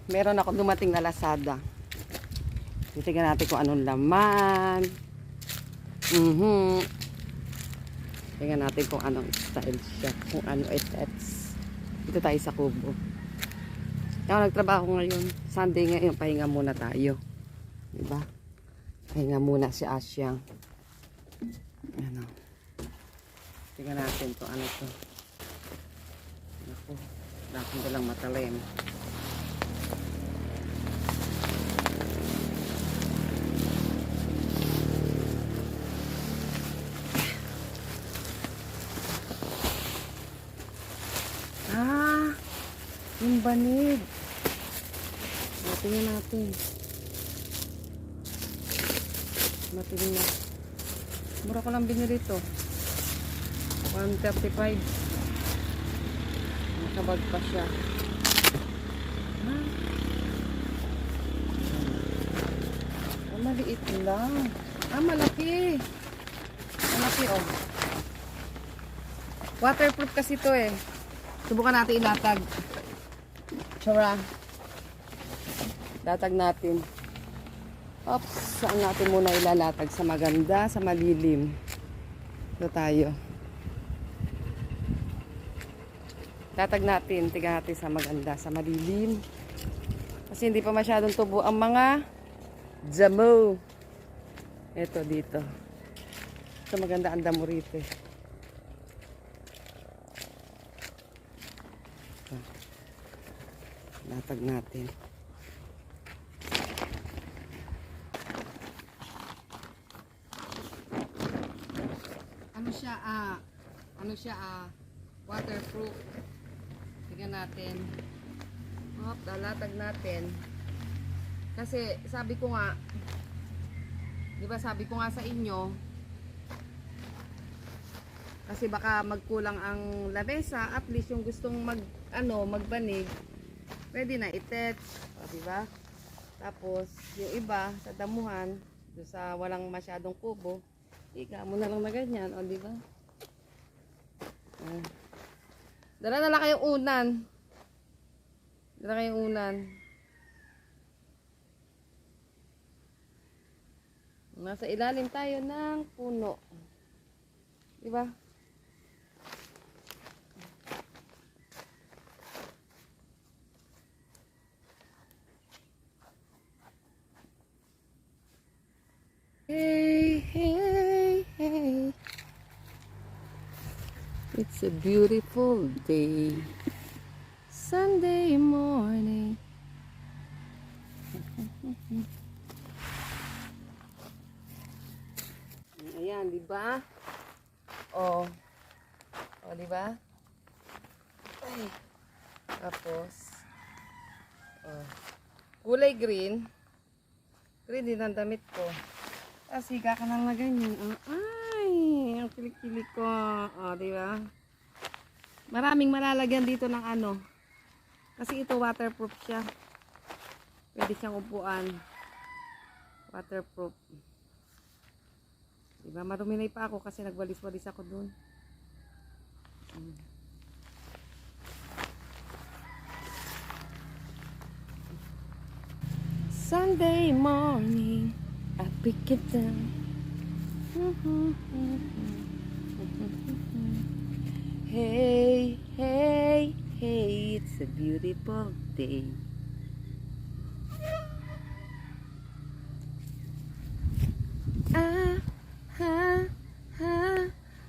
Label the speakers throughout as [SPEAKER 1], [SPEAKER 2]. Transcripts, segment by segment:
[SPEAKER 1] meron ako dumating na Lazada. Titingnan natin kung anong laman. Tingnan natin kung anong style siya. Kung ano its. Dito tayo sa Kubo. Ako nagtrabaho ngayon. Sunday ngayon. Pahinga muna tayo. Diba? Pahinga muna si Asyang. Ano. Tingnan natin kung ano to. Ako. Dapat ko lang matalim. Yung banig. Tingnan natin. Matingin na. Mura ko lang binili ito. 135. Nakabag pa siya. Maliit lang. Malaki. Malaki oh. Waterproof kasi ito eh. Subukan natin ilatag. Tsura. Latag natin. Oops. Saan natin muna ilalatag? Sa maganda, sa malilim. Ito tayo. Latag natin. Tingnan natin sa maganda, sa malilim. Kasi hindi pa masyadong tubo ang mga damo. Ito dito. Ito maganda ang damo rito. Latag natin. Ano siya, waterproof. Tingnan natin. Latag natin. Kasi sabi ko nga, di ba sabi ko nga sa inyo, kasi baka magkulang ang lamesa, at least yung gustong magbanig, pwede na i-touch, di ba? Tapos yung iba sa damuhan, sa walang masyadong kubo, higa mo na lang na ganyan, o di ba? Dala na lang kayong unan. Dala kayong unan. Nasa ilalim tayo ng puno. Di ba? Hey, hey, hey. It's a beautiful day. Sunday morning. Ayan, di ba? Oh, di ba? Ay. Tapos, kulay green. Green din ang damit ko. Tapos, higa ka lang na ganyan. Ay, ang kilik-kilik ko. Di ba? Maraming malalagyan dito ng ano. Kasi ito waterproof siya. Pwede siyang upuan. Waterproof. Diba? Marumi pa ako kasi nagwalis-walis ako dun. Sunday morning, I pick it down. Hey, hey, hey, it's a beautiful day.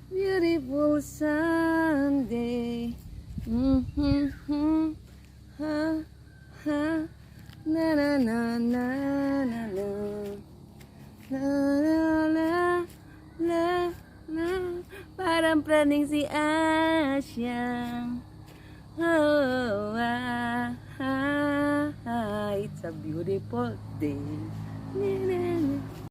[SPEAKER 1] Beautiful Sunday. Na na na na na na na la la la. Parang praning si Asyang. It's a beautiful day.